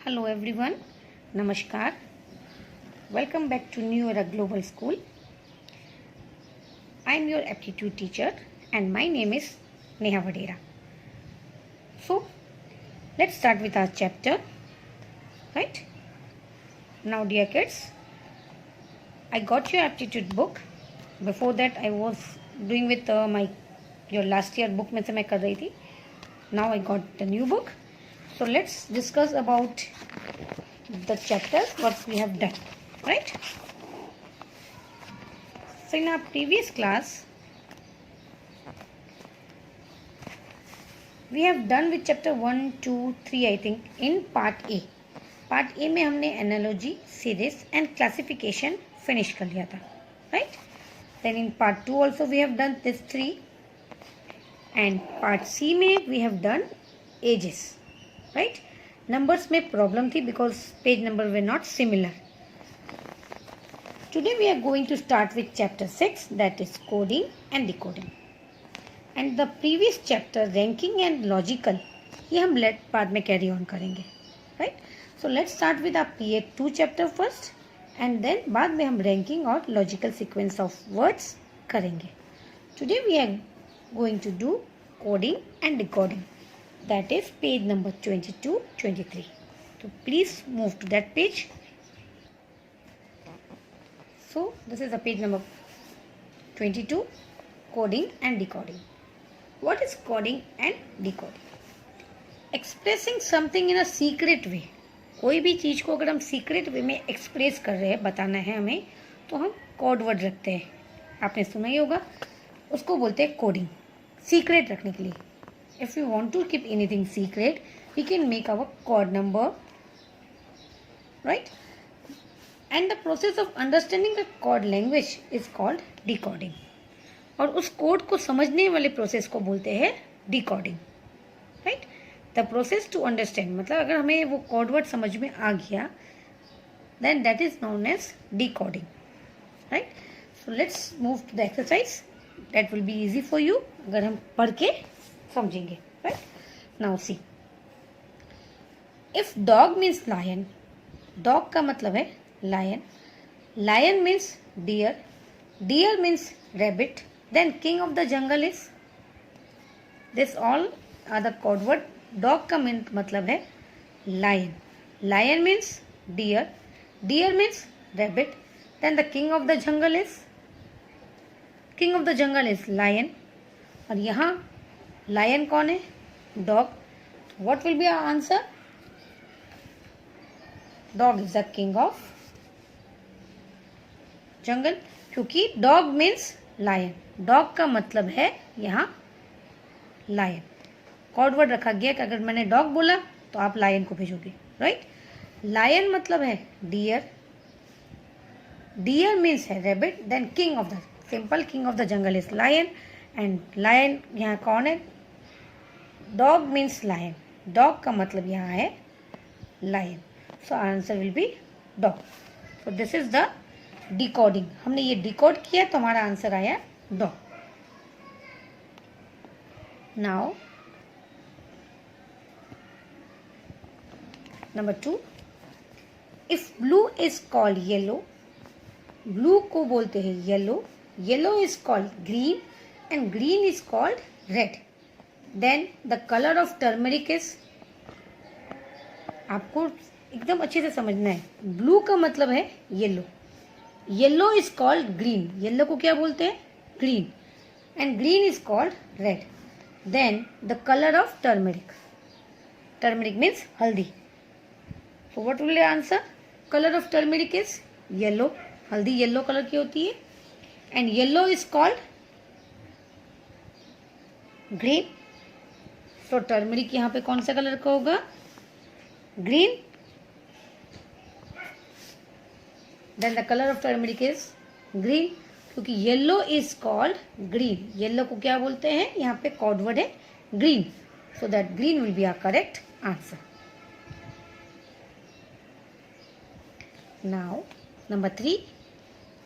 Hello everyone, Namaskar. Welcome back to New Era Global School. I am your aptitude teacher and my name is Neha Vadera. So, let's start with our chapter. Right? Now dear kids, I got your aptitude book. Before that I was doing with your last year book में से मैं कर रही थी. Now I got the new book. So let's discuss about the chapters what we have done, right? So in our previous class we have done with chapter 1, 2, 3 I think in part A. Part A में हमने analogy, series and classification finish कर लिया था, right? Then in part 2 also we have done this 3 and part C में we have done ages. Right? Numbers में problem थी because page number were not similar. Today we are going to start with chapter 6 that is coding and decoding. And the previous chapter ranking and logical ये हम बाद में carry on करेंगे. Right? So let's start with our PA2 chapter first and then बाद में हम ranking और logical sequence of words करेंगे. Today we are going to do coding and decoding. That is page number 22-23. So please move to that page. So this is the page number 22, coding and decoding. What is coding and decoding? Expressing something in a secret way. कोई भी चीज़ को अगर हम secret वे में express कर रहे हैं, बताना है हमें, तो हम कोड वर्ड रखते हैं. आपने सुना ही होगा, उसको बोलते हैं कोडिंग, सीक्रेट रखने के लिए. If we want to keep anything secret, we can make our code number, right? And the process of understanding the code language is called decoding. और उस कोड को समझने वाले प्रोसेस को बोलते हैं decoding, right? The process to understand मतलब अगर हमें वो कोड वर्ड समझ में आ गया, then that is known as decoding, right? So let's move to the exercise. That will be easy for you अगर हम पढ़ के समझेंगे. Right now see, if dog means lion, dog का मतलब है lion, lion means deer, deer means rabbit, then king of the jungle is, this all are the code word. Dog का मतलब है lion, lion means deer, deer means rabbit, then the king of the jungle is, king of the jungle is lion. और यहाँ lion कौन है? Dog. What will be our answer? Dog is the king of जंगल, क्योंकि dog means lion. Dog का मतलब है यहाँ lion. Code word रखा गया कि अगर मैंने डॉग बोला तो आप लायन को भेजोगे, राइट? लायन मतलब है डियर, डियर मीन्स है rabbit, then king of the, simple king of the jungle is lion. And lion यहाँ कौन है? डॉग मीन्स लायन, डॉग का मतलब यहाँ है lion. So answer will be dog. So this is the decoding. हमने ये डिकोड किया तो हमारा आंसर आया dog. Now number 2, if blue is called yellow, blue को बोलते हैं yellow, yellow is called green and green is called red, then the color of turmeric is, आपको एकदम अच्छे से समझना है. ब्लू का मतलब है yellow, yellow is called green, yellow को क्या बोलते हैं? Green. And green is called red, then the colour of turmeric, turmeric means haldi. So what will answer? Colour of turmeric is yellow, हल्दी येलो कलर की होती है. And yellow is called green. तो turmeric यहाँ पे कौन सा कलर का होगा? Green. Then the colour of turmeric is green, क्योंकि yellow is called green. Yellow को क्या बोलते हैं? यहाँ पे कोड वर्ड है green. So that green will be our correct answer. Now number 3,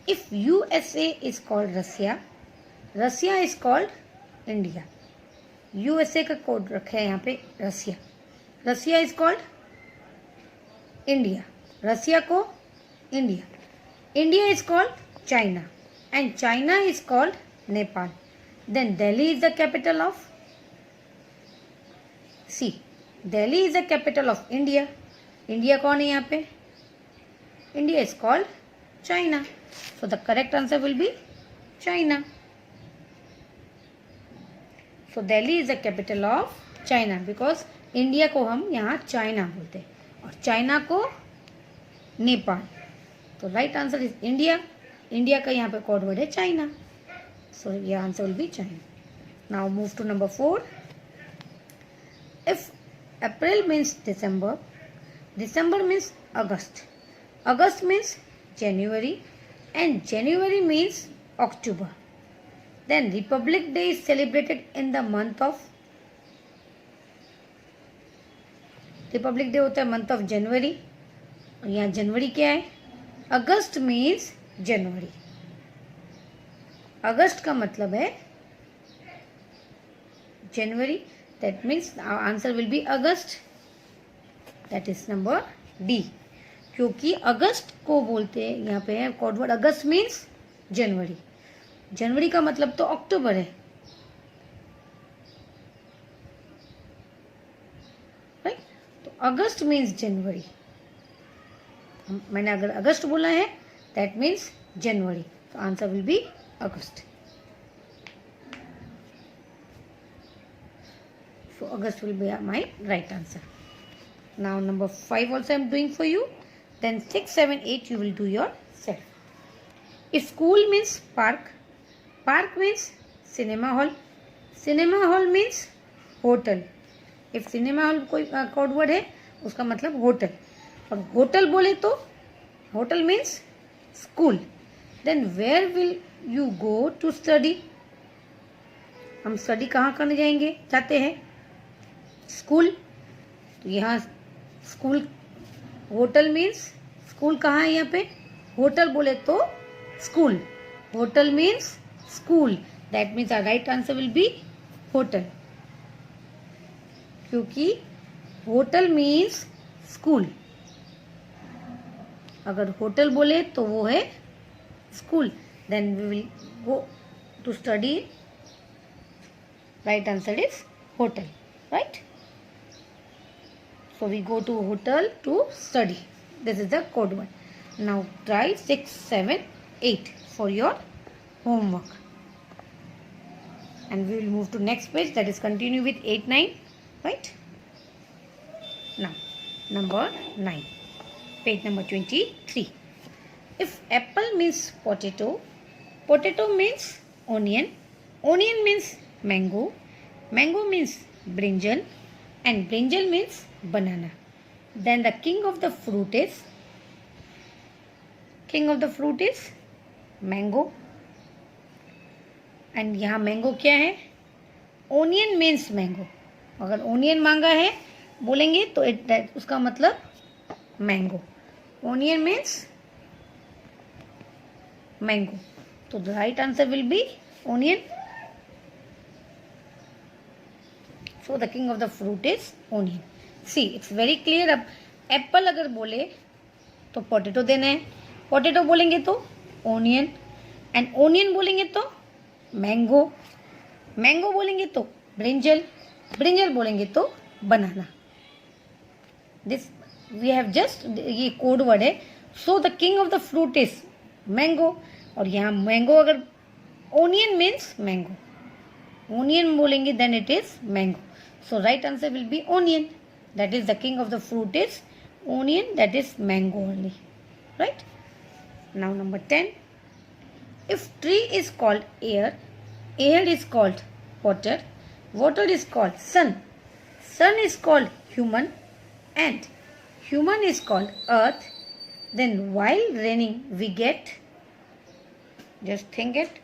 if USA is called Russia, Russia is called India. USA का code रखा है यहाँ पे Russia, Russia is called India, Russia को India, India is called China and China is called Nepal. Then Delhi is the capital of, see Delhi is the capital of India. India कौन है यहाँ पे? India is called China. So the correct answer will be China. So Delhi is the capital of China because India को हम यहाँ China बोलते हैं और चाइना को नेपाल. तो right answer is India. India का यहाँ पे कोड वर्ड है चाइना. सो ये answer will be China. Now move to number 4. If April means December, December means August, August means January and January means October. Then Republic Day is celebrated in the month of, Republic Day होता है month of January और यहाँ जनवरी क्या है? अगस्त means जनवरी. अगस्त का मतलब है जनवरी. That means answer will be August. That is number D. क्योंकि अगस्त को बोलते हैं यहाँ पे है code word August means January. जनवरी का मतलब तो अक्टूबर है, राइट? तो अगस्त मीन्स जनवरी. मैंने अगर अगस्त बोला है दैट मीन्स जनवरी. तो answer will be August. So August will be my right answer. Now number 5 also I am doing for you. Then 6, 7, 8 you will do yourself. If school means park, park means cinema hall, cinema hall means hotel. If cinema hall कोई code word है उसका मतलब hotel. और hotel बोले तो hotel means school. Then where will you go to study? हम study कहाँ करने जाएंगे जाते हैं? स्कूल. तो यहाँ स्कूल, होटल मीन्स स्कूल कहाँ है यहाँ पे? होटल बोले तो school. Hotel means school. That means our right answer will be hotel. क्योंकि होटल मीन्स स्कूल. अगर होटल बोले तो वो है school. Then we will go to study. Right answer is hotel. Right? So we go to hotel to study. This is the code word. Now try 6, 7, 8 for your homework. And we will move to next page, that is continue with 8, 9. Right? Now number 9. Page number 23. If apple means potato, potato means onion, onion means mango, mango means brinjal, and brinjal means banana. Then the king of the fruit is mango. And यहाँ mango क्या है? Onion means mango. अगर onion मांगा है बोलेंगे तो उसका मतलब मैंगो. Onion means mango. तो the right answer will be onion. So the king of the fruit is onion. See, it's very clear. अब एप्पल अगर बोले तो पोटैटो देना है, पोटैटो बोलेंगे तो ओनियन, एंड ओनियन बोलेंगे तो मैंगो, मैंगो बोलेंगे तो ब्रिंजल, ब्रिंजल बोलेंगे तो banana. This we have just, ये कोड वर्ड है. So the king of the fruit is mango. और यहाँ मैंगो अगर ओनियन मीन्स मैंगो, ओनियन बोलेंगे then it is mango. So right answer will be onion. That is the king of the fruit is onion. That is mango only. Right? Now number 10. If tree is called air, air is called water, water is called sun, sun is called human, and human is called earth, then while raining we get, just think it,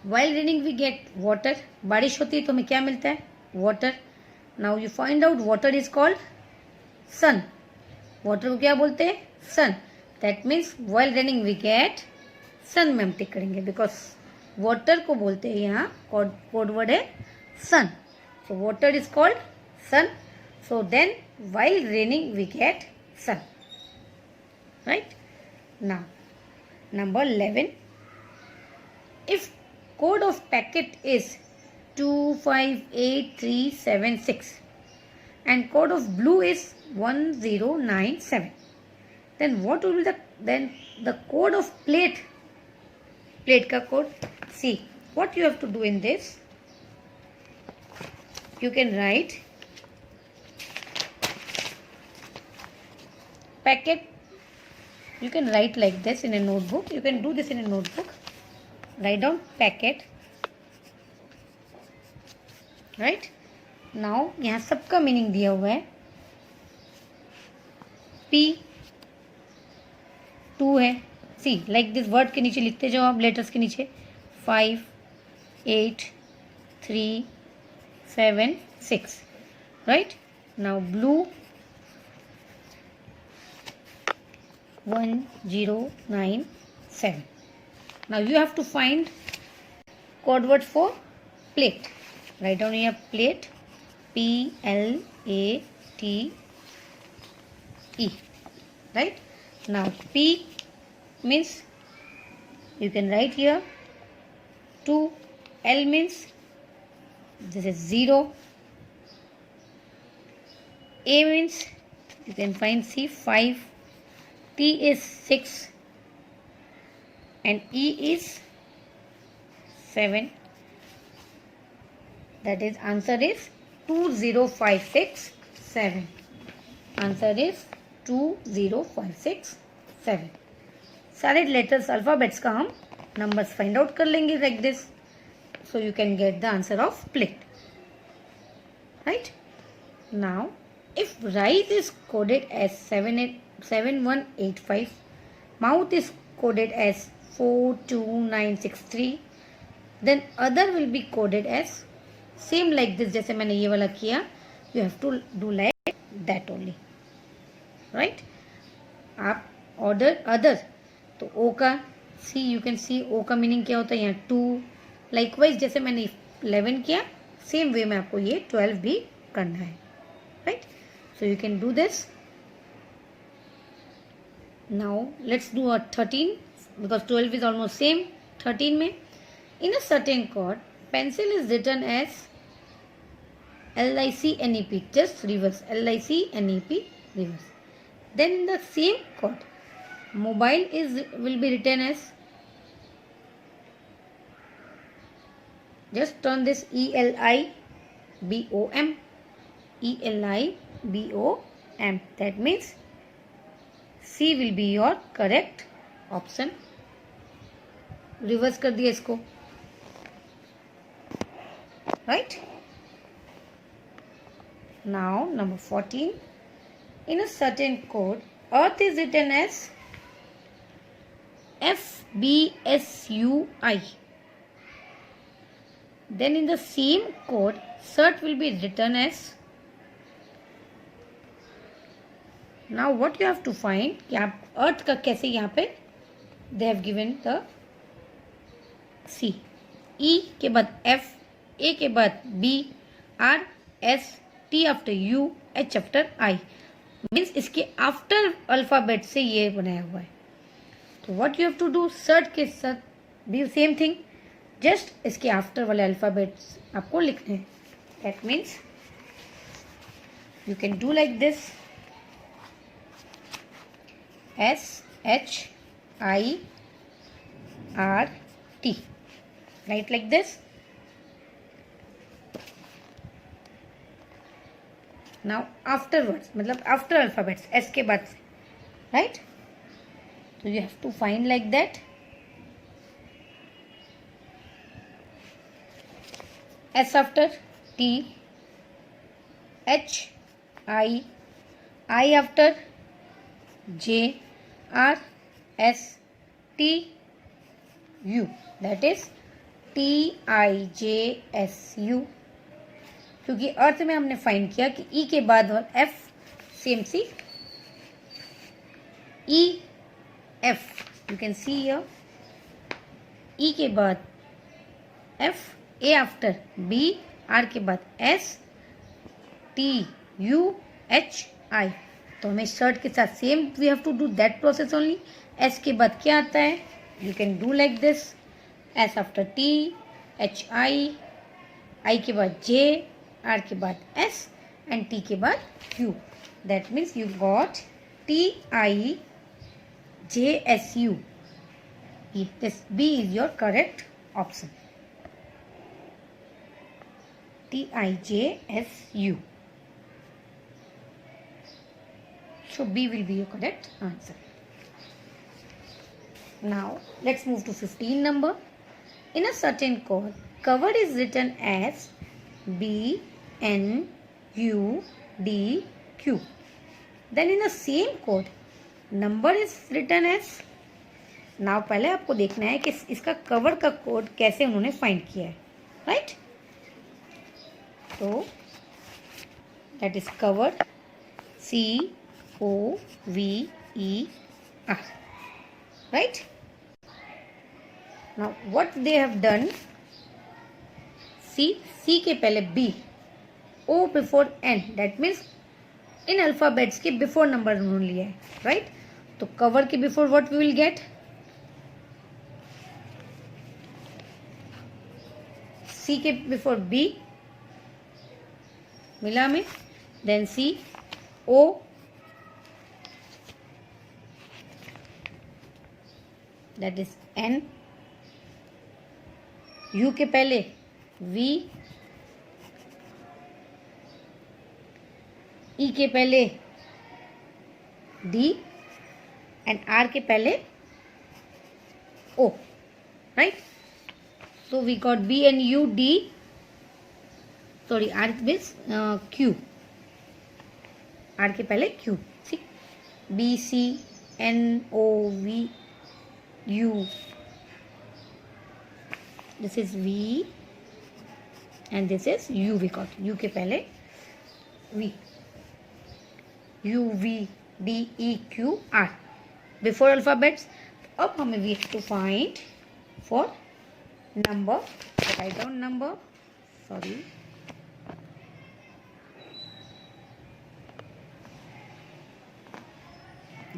while raining we get water. बारिश होती है तो हमें क्या मिलता है? water. Now you find out water is called sun. water को क्या बोलते हैं? sun. That means while raining we get sun में हम टिक करेंगे because water को बोलते हैं यहाँ कोड वर्ड है sun. So water is called sun. So then while raining we get sun. Right? Now number 11. If code of packet is 258376 and code of blue is 1097, then what will be the code of plate ka code? See what you have to do in this. You can write packet. You can write like this in a notebook. You can do this in a notebook. Write down packet. Right now यहाँ सबका meaning दिया हुआ है. P2 है. सी like this word के नीचे लिखते जाओ आप लेटर्स के नीचे. 5 8 3 7 6. Right now blue 1097. Now you have to find code word for plate. Write down here plate. Plate. Right? Now P means you can write here 2. L means this is 0. A means you can find C 5. T is 6. And E is 7. That is answer is 20567. Answer is 20567. सारे letters alphabets का हम numbers find out कर लेंगे like this. So you can get the answer of plate. Right now if rice is coded as 7185, mouth is coded as 42963, then other will be coded as same like this. जैसे मैंने ये वाला किया, you have to do like that only. Right? आप order other तो O का see you can see O का meaning क्या होता है यहाँ 2. Likewise जैसे मैंने 11 किया same way में आपको ये 12 भी करना है. Right? So you can do this. Now let's do a 13 because 12 is almost same. 13 में in a certain code pencil is written as LICNEP, just reverse LICNEP reverse. Then in the same code mobile will be written as, just turn this ELIBOM. That means C will be your correct option. Reverse कर दिया इसको. Right now number 14. In a certain code earth is written as FBSUI. Then in the same code shirt will be written as. Now what you have to find कि आप earth का कैसे यहाँ पे they have given the C. E के बाद F, A के बाद B, R, S, T after U, H after I. Means इसके आफ्टर अल्फाबेट से ये बनाया हुआ है. तो what you have to do shirt के साथ भी सेम थिंग, जस्ट इसके आफ्टर वाले अल्फाबेट्स आपको लिखने हैं. That means you can do like this SHIRT. Write like this. Now afterwards मतलब after alphabets S के बाद से, right? So you have to find like that. S after T, H, I after J, R, S, T, U. That is TIJSU. क्योंकि अर्थ में हमने find किया कि E के बाद F same C E F. You can see here E के बाद F, A after B, R के बाद एस, टी UHI। तो हमें शर्ट के साथ same we have to do that process only. S के बाद क्या आता है? You can do like this, S आफ्टर T, HI, I के बाद J, R के बाद S एंड T के बाद Q। That means you got TIJSU। This B is your correct option. TIJSU. So B will be your correct answer. Now let's move to 15 number. In a certain code, cover is written as B N U D Q. Then in the same code, number is written as। Now पहले आपको देखना है कि इसका cover का code कैसे उन्होंने find किया है, राइट? तो that is cover COVER, right? Now what they have done, C के पहले B, O before N, that means in alphabets के बिफोर नंबर उन्होंने लिया है, राइट? तो कवर के before what we will get, C के बिफोर B मिला में, then C, O, that is N, U के पहले V, E के पहले D एंड R के पहले O, right? So we got B and U D, sorry R means Q, R के पहले Q, see, B C N O V U, this is V and this is U, we got U के पहले V, U V D E Q R before alphabets। अब हमें we have to find for number, write down number, sorry,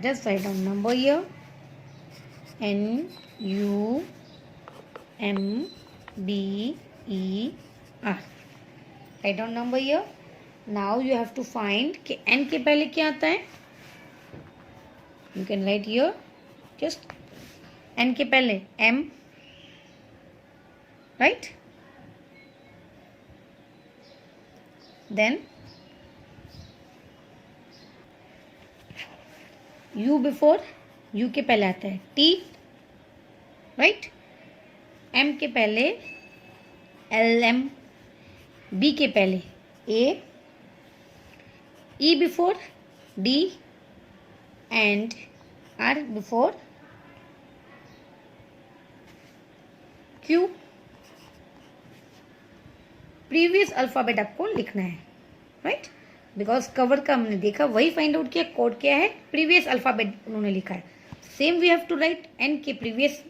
just write down number here, NUMBER, write down number here। now you have to find कि N के पहले क्या आता है, you can write here, just N के पहले M, right? Then U before, U के पहले आता है T, right? M के पहले LM, B के पहले A, E before D and R before Q। Previous alphabet आपको लिखना है, राइट? बिकॉज कवर का हमने देखा, वही फाइंड आउट किया कोड क्या है, प्रीवियस अल्फाबेट उन्होंने लिखा है। Same we have to write N के previous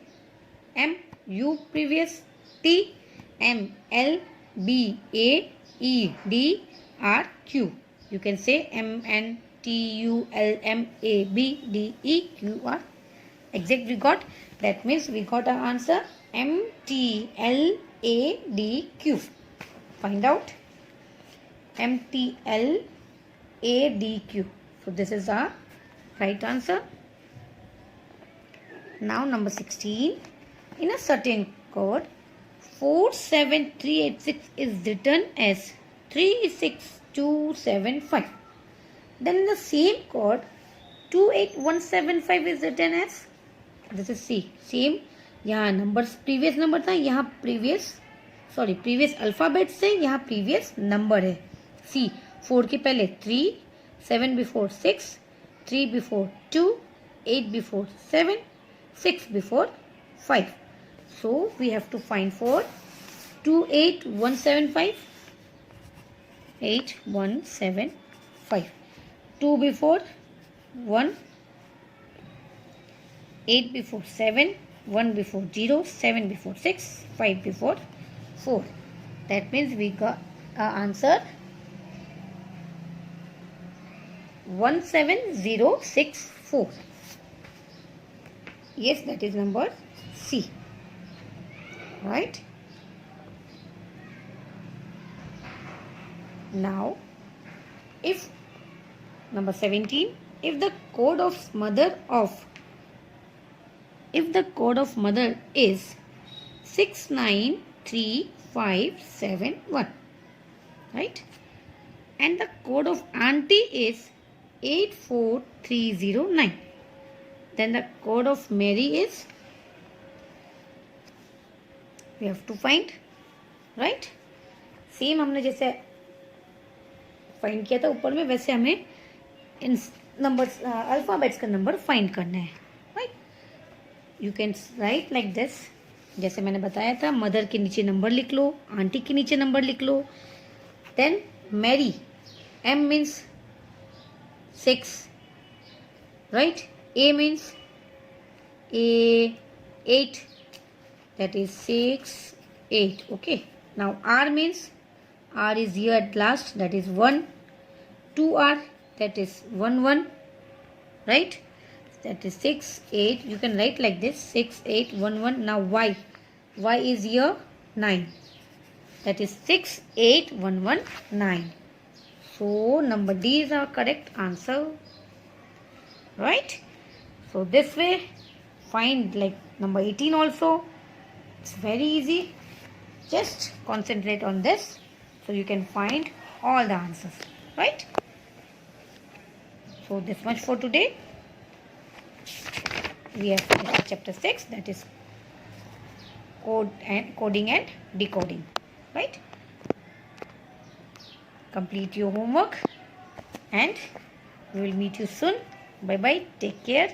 M, U previous T, M L B A E D R Q। You can say M N T U L M A B D E Q R। Exact we got, that means we got our answer M T L A D Q। Find out M T L A D Q। So this is our right answer। Now number 16, in a certain code 47386 is written as 36275, then in the same code 28175 is written as, this is C, same, यहाँ numbers previous number था, यहाँ previous alphabet से यहाँ previous number है। C 4 के पहले 3, 7 before 6, 3 before 2, 8 before 7, 6 before 5। So we have to find for 28175, 8175, 2 before 1, 8 before 7, 1 before 0, 7 before 6, 5 before 4। That means we got our answer 17064. Yes, that is number C. Right? Now, if number 17, if the code of mother is 693571, right? And the code of auntie is 84309. Then the code of Mary is, we have to find, right? Same हमने जैसे find किया था ऊपर में, वैसे हमें इन numbers alphabets का number find करना है, right? You can write like this. जैसे मैंने बताया था, मदर के नीचे नंबर लिख लो, आंटी के नीचे नंबर लिख लो. Then Mary, M means 6, right? A means 8, that is 6, 8. Okay. Now R means, R is here at last, that is 1. 2R, that is 1, 1, right? That is 6, 8. You can write like this, 6, 8, 1, 1. Now Y is here 9, that is 6, 8, 1, 1, 9. So number D is our correct answer, right? So this way, find like number 18 also. It's very easy. Just concentrate on this so you can find all the answers, right? So this much for today. We have finished chapter 6, that is coding and decoding, right? Complete your homework and we will meet you soon. Bye bye. Take care.